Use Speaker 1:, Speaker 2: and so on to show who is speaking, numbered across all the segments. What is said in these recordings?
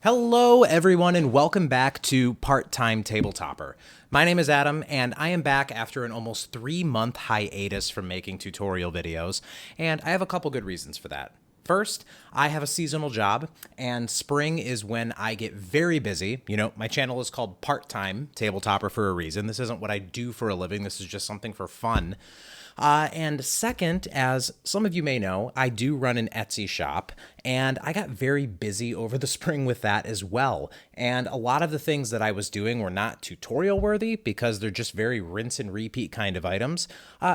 Speaker 1: Hello everyone and welcome back to Part-Time Tabletopper. My name is Adam and I am back after an almost 3-month hiatus from making tutorial videos, and I have a couple good reasons for that. First, I have a seasonal job, and spring is when I get very busy. You know, my channel is called Part-Time Tabletopper for a reason. This isn't what I do for a living. This is just something for fun. And second, as some of you may know, I do run an Etsy shop, and I got very busy over the spring with that as well. And a lot of the things that I was doing were not tutorial worthy because they're just very rinse and repeat kind of items.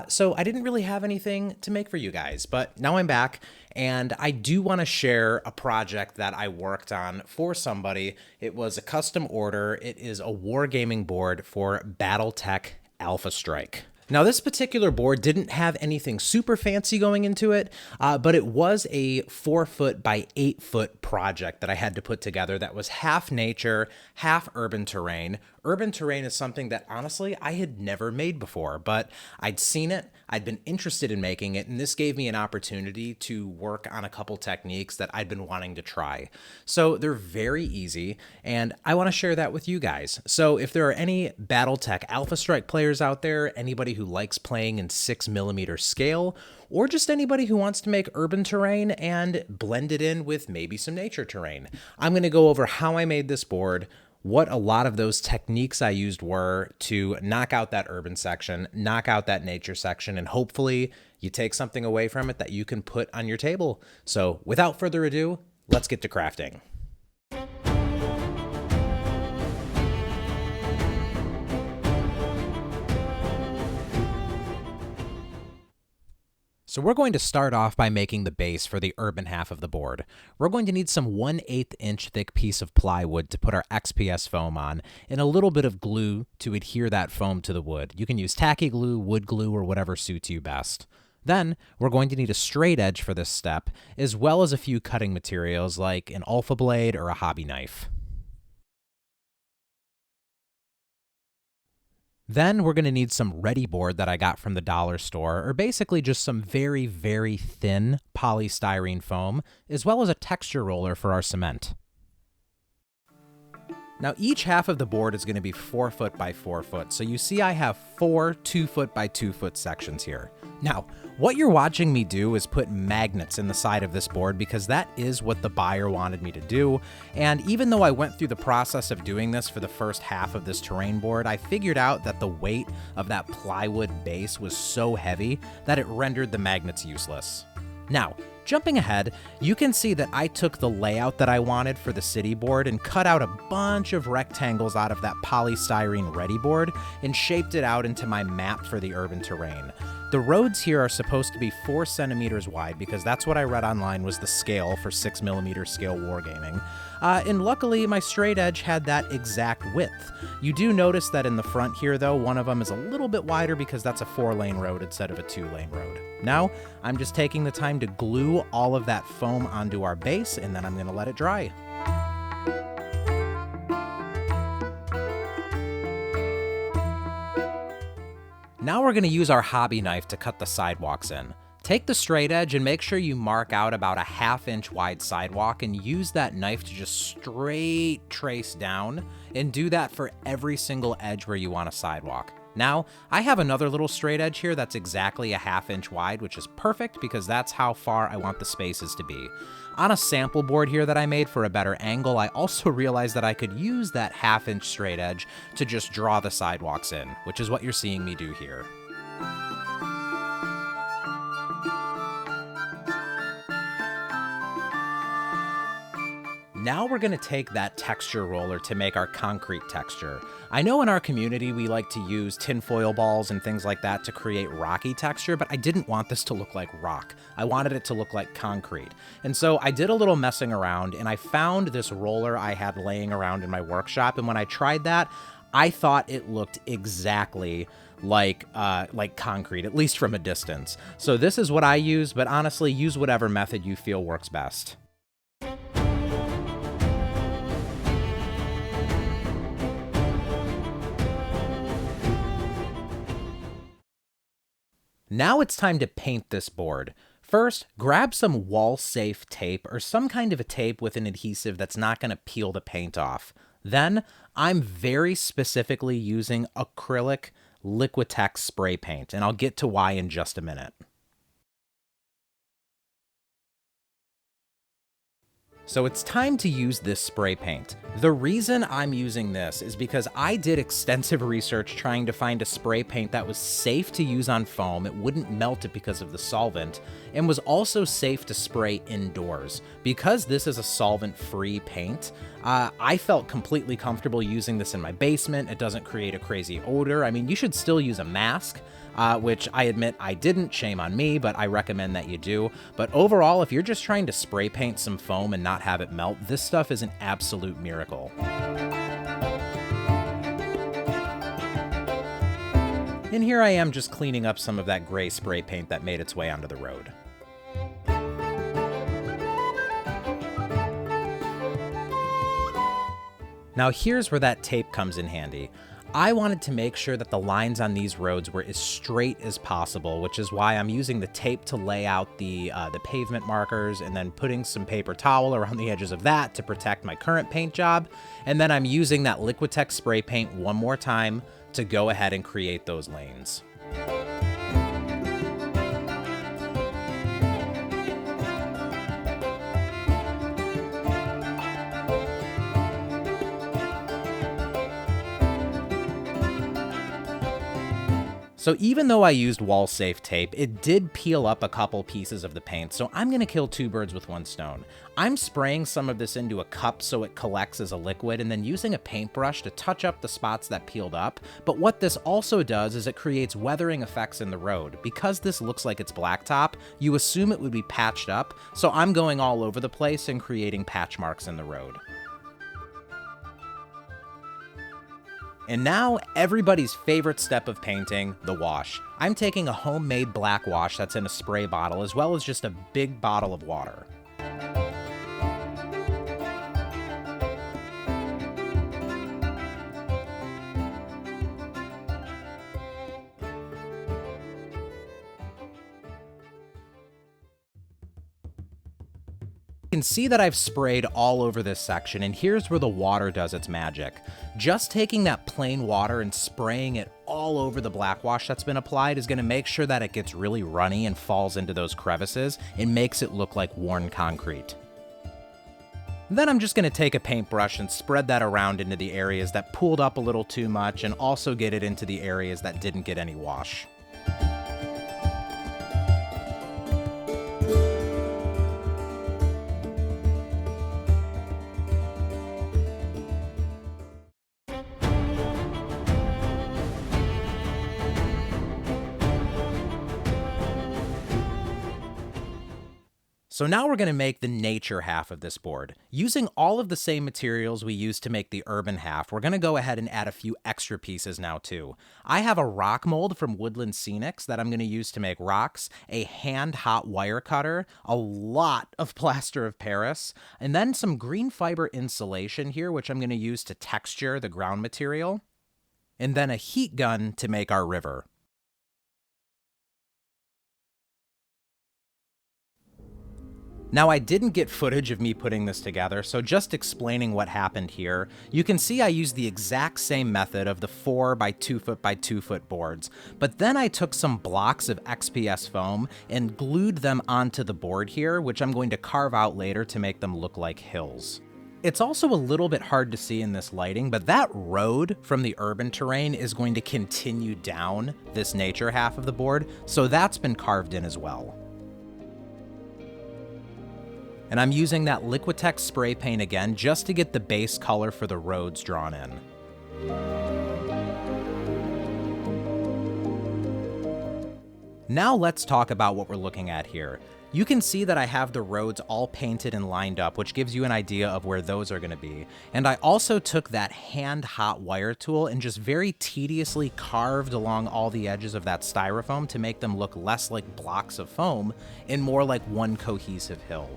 Speaker 1: So I didn't really have anything to make for you guys, but now I'm back. And I do want to share a project that I worked on for somebody. It was a custom order. It is a wargaming board for Battletech Alpha Strike. Now, this particular board didn't have anything super fancy going into it, but it was a 4-foot by 8-foot project that I had to put together that was half nature, half urban terrain. Urban terrain is something that, honestly, I had never made before, but I'd seen it, I'd been interested in making it, and this gave me an opportunity to work on a couple techniques that I'd been wanting to try. So they're very easy, and I want to share that with you guys. So if there are any Battletech Alpha Strike players out there, anybody who likes playing in 6mm scale, or just anybody who wants to make urban terrain and blend it in with maybe some nature terrain, I'm going to go over how I made this board, what a lot of those techniques I used were to knock out that urban section, knock out that nature section, and hopefully you take something away from it that you can put on your table. So without further ado, let's get to crafting. So we're going to start off by making the base for the urban half of the board. We're going to need some 1/8 inch thick piece of plywood to put our XPS foam on, and a little bit of glue to adhere that foam to the wood. You can use tacky glue, wood glue, or whatever suits you best. Then we're going to need a straight edge for this step, as well as a few cutting materials like an alpha blade or a hobby knife. Then we're going to need some ready board that I got from the dollar store, or basically just some very, very thin polystyrene foam, as well as a texture roller for our cement. Now each half of the board is going to be 4 foot by 4 foot, so you see I have 4 2-foot by 2-foot sections here. Now, what you're watching me do is put magnets in the side of this board because that is what the buyer wanted me to do, and even though I went through the process of doing this for the first half of this terrain board, I figured out that the weight of that plywood base was so heavy that it rendered the magnets useless. Now, jumping ahead, you can see that I took the layout that I wanted for the city board and cut out a bunch of rectangles out of that polystyrene ready board and shaped it out into my map for the urban terrain. The roads here are supposed to be 4 centimeters wide because that's what I read online was the scale for 6mm scale wargaming. And luckily, my straight edge had that exact width. You do notice that in the front here, though, one of them is a little bit wider because that's a 4-lane road instead of a 2-lane road. Now, I'm just taking the time to glue all of that foam onto our base, and then I'm going to let it dry. Now we're going to use our hobby knife to cut the sidewalks in. Take the straight edge and make sure you mark out about a 1/2 inch wide sidewalk and use that knife to just straight trace down, and do that for every single edge where you want a sidewalk. Now, I have another little straight edge here that's exactly a 1/2 inch wide, which is perfect because that's how far I want the spaces to be. On a sample board here that I made for a better angle, I also realized that I could use that 1/2 inch straight edge to just draw the sidewalks in, which is what you're seeing me do here. Now we're going to take that texture roller to make our concrete texture. I know in our community we like to use tinfoil balls and things like that to create rocky texture, but I didn't want this to look like rock. I wanted it to look like concrete. And so I did a little messing around and I found this roller I had laying around in my workshop, and when I tried that, I thought it looked exactly like concrete, at least from a distance. So this is what I use, but honestly, use whatever method you feel works best. Now it's time to paint this board. First, grab some wall-safe tape or some kind of a tape with an adhesive that's not going to peel the paint off. Then, I'm very specifically using acrylic Liquitex spray paint, and I'll get to why in just a minute. So it's time to use this spray paint. The reason I'm using this is because I did extensive research trying to find a spray paint that was safe to use on foam, it wouldn't melt it because of the solvent, and was also safe to spray indoors. Because this is a solvent-free paint, I felt completely comfortable using this in my basement. It doesn't create a crazy odor. I mean, you should still use a mask, which I admit I didn't, shame on me, but I recommend that you do. But overall, if you're just trying to spray paint some foam and not have it melt, this stuff is an absolute miracle. And here I am just cleaning up some of that gray spray paint that made its way onto the road. Now here's where that tape comes in handy. I wanted to make sure that the lines on these roads were as straight as possible, which is why I'm using the tape to lay out the pavement markers and then putting some paper towel around the edges of that to protect my current paint job. And then I'm using that Liquitex spray paint one more time to go ahead and create those lanes. So even though I used wall-safe tape, it did peel up a couple pieces of the paint, so I'm gonna kill two birds with one stone. I'm spraying some of this into a cup so it collects as a liquid, and then using a paintbrush to touch up the spots that peeled up. But what this also does is it creates weathering effects in the road. Because this looks like it's blacktop, you assume it would be patched up, so I'm going all over the place and creating patch marks in the road. And now, everybody's favorite step of painting, the wash. I'm taking a homemade black wash that's in a spray bottle, as well as just a big bottle of water. You can see that I've sprayed all over this section, and here's where the water does its magic. Just taking that plain water and spraying it all over the black wash that's been applied is going to make sure that it gets really runny and falls into those crevices and makes it look like worn concrete. Then I'm just going to take a paintbrush and spread that around into the areas that pooled up a little too much, and also get it into the areas that didn't get any wash. So now we're going to make the nature half of this board. Using all of the same materials we used to make the urban half, we're going to go ahead and add a few extra pieces now too. I have a rock mold from Woodland Scenics that I'm going to use to make rocks, a hand-hot wire cutter, a lot of plaster of Paris, and then some green fiber insulation here, which I'm going to use to texture the ground material, and then a heat gun to make our river. Now, I didn't get footage of me putting this together, so just explaining what happened here, you can see I used the exact same method of the 4 by 2 foot by 2 foot boards, but then I took some blocks of XPS foam and glued them onto the board here, which I'm going to carve out later to make them look like hills. It's also a little bit hard to see in this lighting, but that road from the urban terrain is going to continue down this nature half of the board, so that's been carved in as well. And I'm using that Liquitex spray paint again just to get the base color for the roads drawn in. Now let's talk about what we're looking at here. You can see that I have the roads all painted and lined up, which gives you an idea of where those are going to be. And I also took that hand-hot wire tool and just very tediously carved along all the edges of that styrofoam to make them look less like blocks of foam and more like one cohesive hill.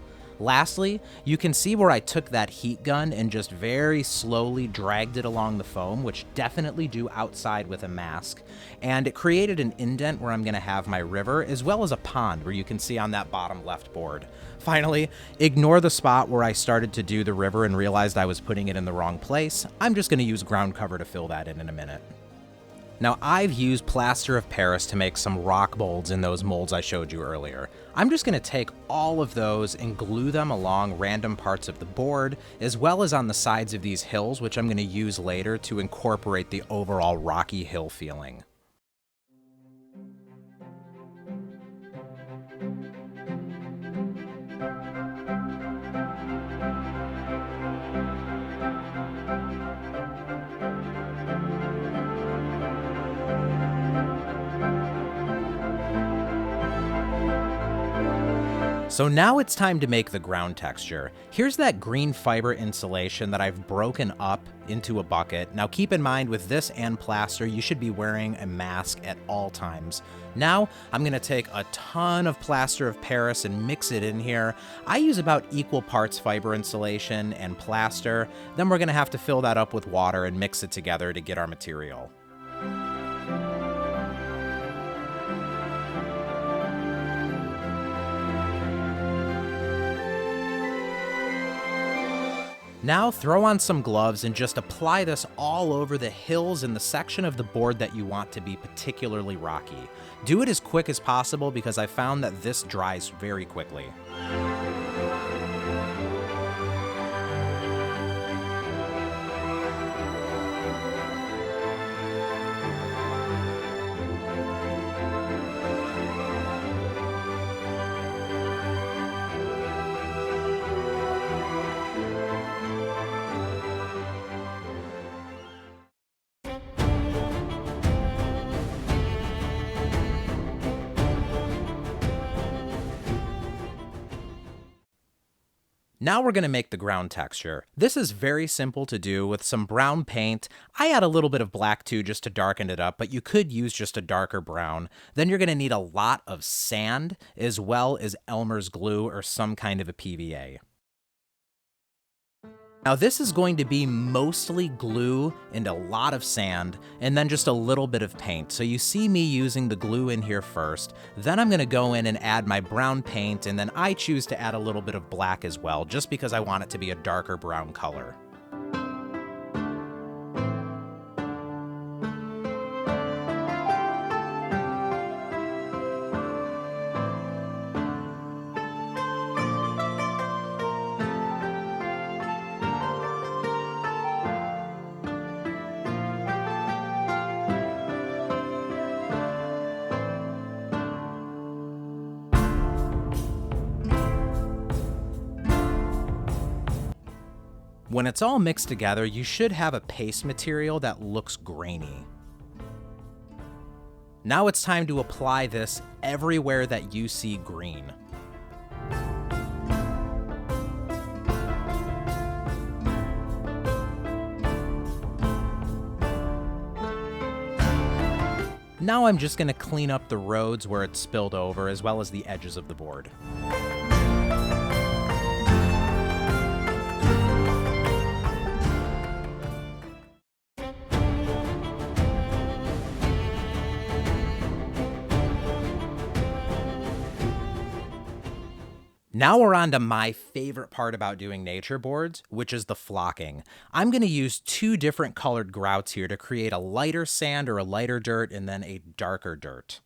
Speaker 1: Lastly, you can see where I took that heat gun and just very slowly dragged it along the foam, which definitely do outside with a mask, and it created an indent where I'm going to have my river, as well as a pond where you can see on that bottom left board. Finally, ignore the spot where I started to do the river and realized I was putting it in the wrong place. I'm just going to use ground cover to fill that in a minute. Now, I've used plaster of Paris to make some rock molds in those molds I showed you earlier. I'm just going to take all of those and glue them along random parts of the board, as well as on the sides of these hills, which I'm going to use later to incorporate the overall rocky hill feeling. So now it's time to make the ground texture. Here's that green fiber insulation that I've broken up into a bucket. Now keep in mind, with this and plaster, you should be wearing a mask at all times. Now I'm gonna take a ton of plaster of Paris and mix it in here. I use about equal parts fiber insulation and plaster. Then we're gonna have to fill that up with water and mix it together to get our material. Now throw on some gloves and just apply this all over the hills and the section of the board that you want to be particularly rocky. Do it as quick as possible because I found that this dries very quickly. Now we're going to make the ground texture. This is very simple to do with some brown paint. I add a little bit of black too just to darken it up, but you could use just a darker brown. Then you're going to need a lot of sand as well as Elmer's glue or some kind of a PVA. Now this is going to be mostly glue and a lot of sand, and then just a little bit of paint. So you see me using the glue in here first, then I'm gonna go in and add my brown paint, and then I choose to add a little bit of black as well, just because I want it to be a darker brown color. When it's all mixed together, you should have a paste material that looks grainy. Now it's time to apply this everywhere that you see green. Now I'm just going to clean up the roads where it's spilled over, as well as the edges of the board. Now we're on to my favorite part about doing nature boards, which is the flocking. I'm going to use two different colored grouts here to create a lighter sand or a lighter dirt and then a darker dirt.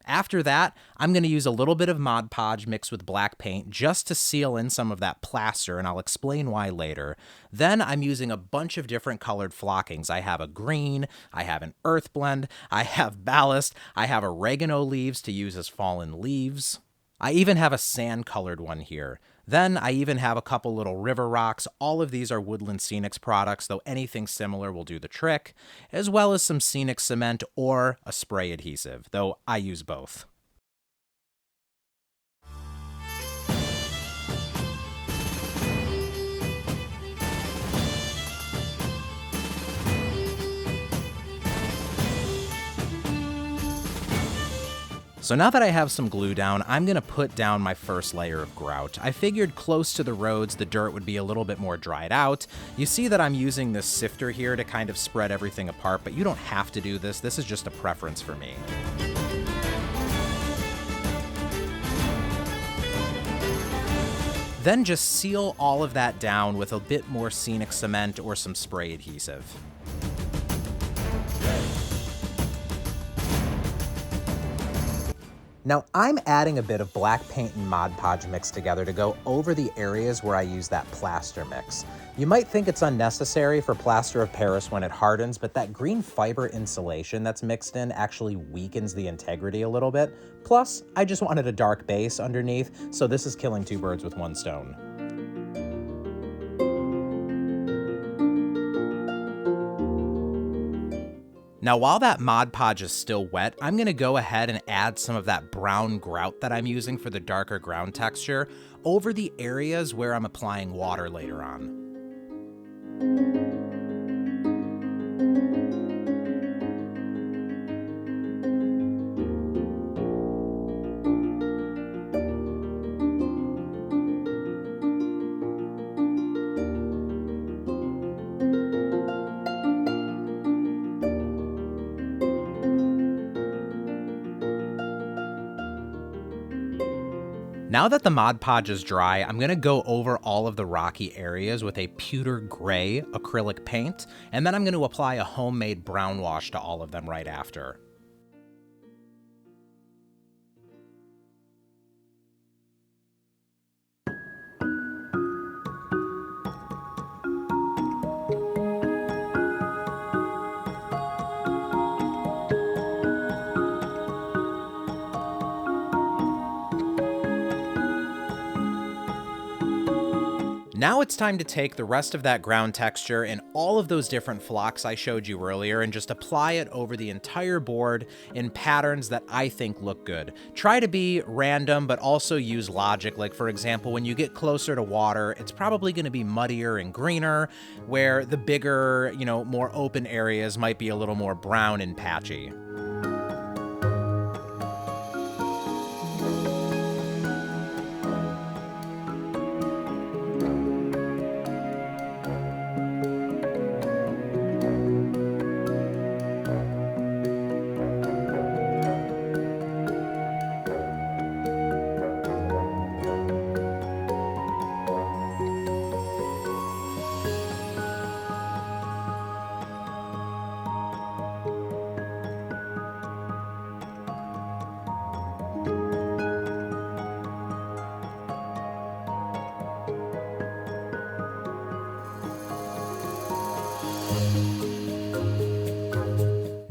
Speaker 1: After that, I'm going to use a little bit of Mod Podge mixed with black paint just to seal in some of that plaster, and I'll explain why later. Then I'm using a bunch of different colored flockings. I have a green, I have an earth blend, I have ballast, I have oregano leaves to use as fallen leaves. I even have a sand-colored one here. Then I even have a couple little river rocks. All of these are Woodland Scenics products, though anything similar will do the trick, as well as some scenic cement or a spray adhesive, though I use both. So now that I have some glue down, I'm going to put down my first layer of grout. I figured close to the roads the dirt would be a little bit more dried out. You see that I'm using this sifter here to kind of spread everything apart, but you don't have to do this. This is just a preference for me. Then just seal all of that down with a bit more scenic cement or some spray adhesive. Now I'm adding a bit of black paint and Mod Podge mixed together to go over the areas where I use that plaster mix. You might think it's unnecessary for plaster of Paris when it hardens, but that green fiber insulation that's mixed in actually weakens the integrity a little bit. Plus, I just wanted a dark base underneath, so this is killing two birds with one stone. Now, while that Mod Podge is still wet, I'm going to go ahead and add some of that brown grout that I'm using for the darker ground texture over the areas where I'm applying water later on. Now that the Mod Podge is dry, I'm going to go over all of the rocky areas with a pewter gray acrylic paint, and then I'm going to apply a homemade brown wash to all of them right after. Now it's time to take the rest of that ground texture and all of those different flocks I showed you earlier and just apply it over the entire board in patterns that I think look good. Try to be random, but also use logic. Like, for example, when you get closer to water, it's probably going to be muddier and greener, where the bigger, more open areas might be a little more brown and patchy.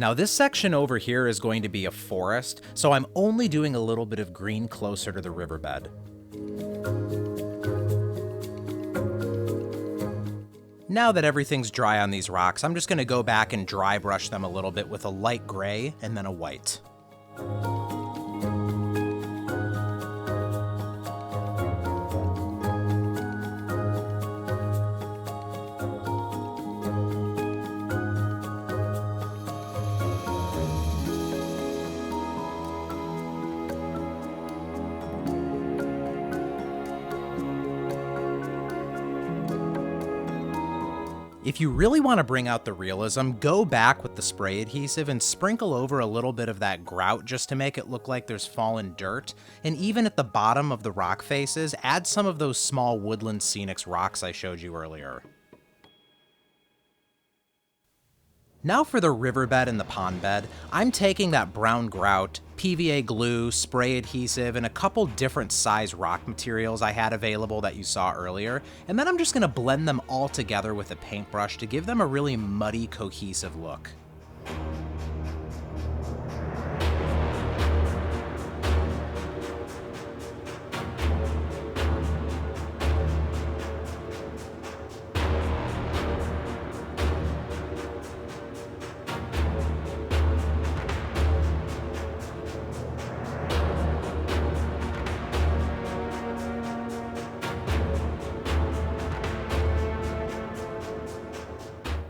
Speaker 1: Now this section over here is going to be a forest, so I'm only doing a little bit of green closer to the riverbed. Now that everything's dry on these rocks, I'm just going to go back and dry brush them a little bit with a light gray and then a white. If you really want to bring out the realism, go back with the spray adhesive and sprinkle over a little bit of that grout just to make it look like there's fallen dirt. And even at the bottom of the rock faces, add some of those small woodland scenics rocks I showed you earlier. Now for the riverbed and the pond bed, I'm taking that brown grout, PVA glue, spray adhesive, and a couple different size rock materials I had available that you saw earlier, and then I'm just going to blend them all together with a paintbrush to give them a really muddy, cohesive look.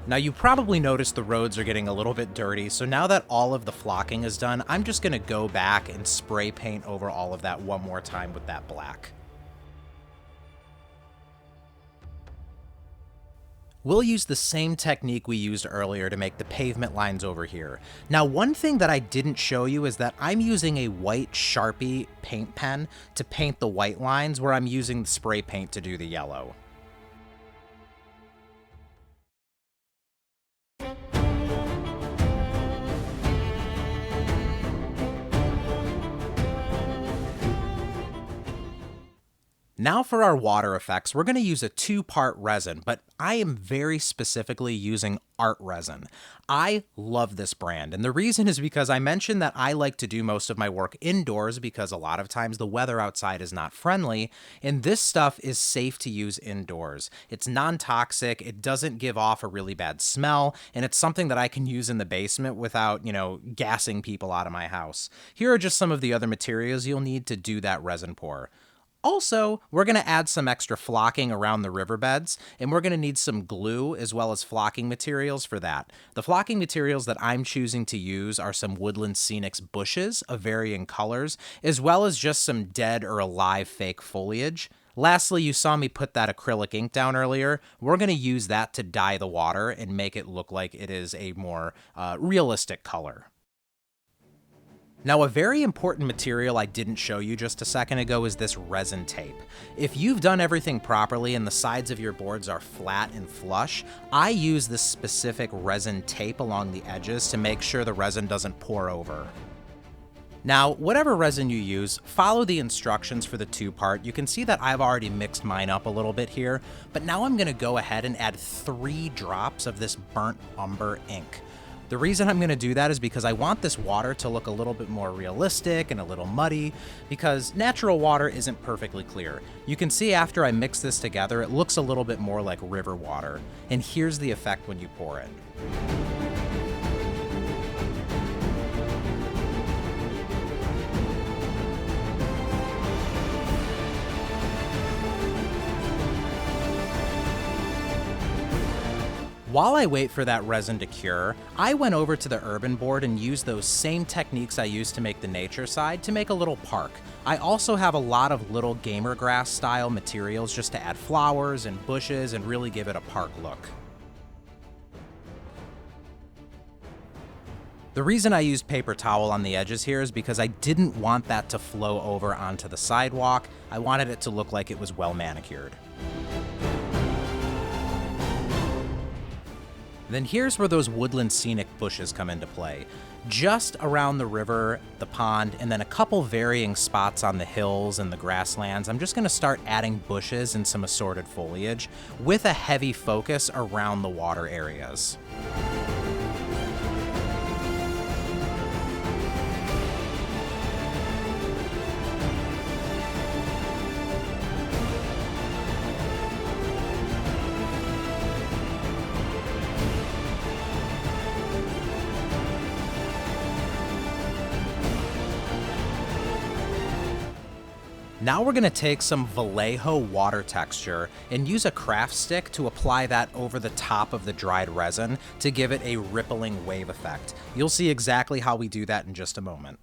Speaker 1: Now you probably noticed the roads are getting a little bit dirty, so now that all of the flocking is done, I'm just going to go back and spray paint over all of that one more time with that black. We'll use the same technique we used earlier to make the pavement lines over here. Now, one thing that I didn't show you is that I'm using a white Sharpie paint pen to paint the white lines, where I'm using the spray paint to do the yellow. Now for our water effects, we're going to use a 2-part resin, but I am very specifically using art resin. I love this brand, and the reason is because I mentioned that I like to do most of my work indoors because a lot of times the weather outside is not friendly, and this stuff is safe to use indoors. It's non-toxic, it doesn't give off a really bad smell, and it's something that I can use in the basement without, gassing people out of my house. Here are just some of the other materials you'll need to do that resin pour. Also, we're going to add some extra flocking around the riverbeds, and we're going to need some glue as well as flocking materials for that. The flocking materials that I'm choosing to use are some Woodland Scenics bushes of varying colors, as well as just some dead or alive fake foliage. Lastly, you saw me put that acrylic ink down earlier. We're going to use that to dye the water and make it look like it is a more realistic color. Now, a very important material I didn't show you just a second ago is this resin tape. If you've done everything properly and the sides of your boards are flat and flush, I use this specific resin tape along the edges to make sure the resin doesn't pour over. Now, whatever resin you use, follow the instructions for the 2-part. You can see that I've already mixed mine up a little bit here, but now I'm going to go ahead and add 3 drops of this burnt umber ink. The reason I'm going to do that is because I want this water to look a little bit more realistic and a little muddy, because natural water isn't perfectly clear. You can see after I mix this together, it looks a little bit more like river water. And here's the effect when you pour it. While I wait for that resin to cure, I went over to the urban board and used those same techniques I used to make the nature side to make a little park. I also have a lot of little gamer grass style materials just to add flowers and bushes and really give it a park look. The reason I used paper towel on the edges here is because I didn't want that to flow over onto the sidewalk. I wanted it to look like it was well manicured. Then here's where those Woodland Scenic bushes come into play. Just around the river, the pond, and then a couple varying spots on the hills and the grasslands, I'm just going to start adding bushes and some assorted foliage with a heavy focus around the water areas. Now we're going to take some Vallejo water texture and use a craft stick to apply that over the top of the dried resin to give it a rippling wave effect. You'll see exactly how we do that in just a moment.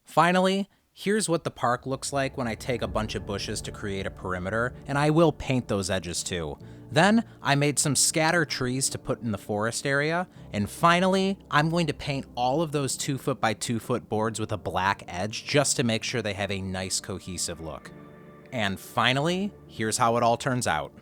Speaker 1: Finally, here's what the park looks like when I take a bunch of bushes to create a perimeter, and I will paint those edges too. Then I made some scatter trees to put in the forest area, and finally I'm going to paint all of those 2-foot by 2-foot boards with a black edge just to make sure they have a nice cohesive look. And finally, here's how it all turns out.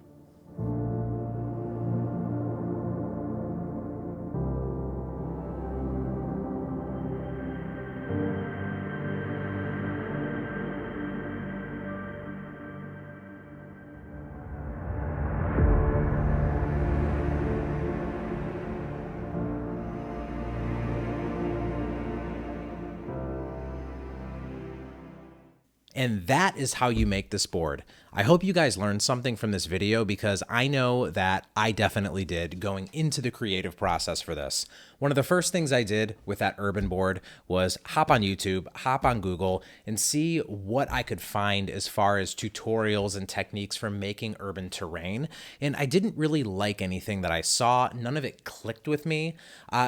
Speaker 1: And that is how you make this board. I hope you guys learned something from this video because I know that I definitely did going into the creative process for this. One of the first things I did with that urban board was hop on YouTube, hop on Google, and see what I could find as far as tutorials and techniques for making urban terrain. And I didn't really like anything that I saw. None of it clicked with me.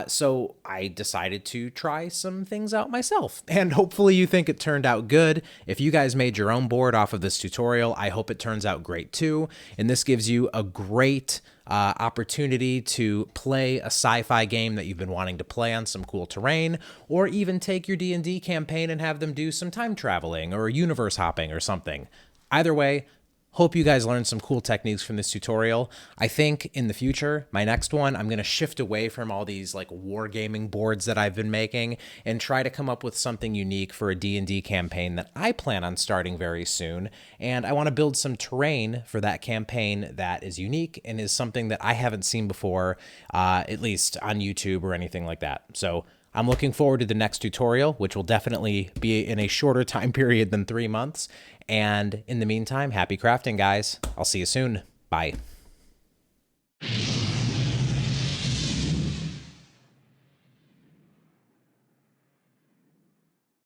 Speaker 1: So I decided to try some things out myself. And hopefully you think it turned out good. If you guys made your own board off of this tutorial, I hope it turns out great too. And this gives you a great opportunity to play a sci-fi game that you've been wanting to play on some cool terrain, or even take your D&D campaign and have them do some time traveling or universe hopping or something. Either way, hope you guys learned some cool techniques from this tutorial. I think in the future, my next one, I'm going to shift away from all these like wargaming boards that I've been making and try to come up with something unique for a D&D campaign that I plan on starting very soon. And I want to build some terrain for that campaign that is unique and is something that I haven't seen before, at least on YouTube or anything like that. So I'm looking forward to the next tutorial, which will definitely be in a shorter time period than 3 months. And in the meantime, happy crafting, guys. I'll see you soon. Bye.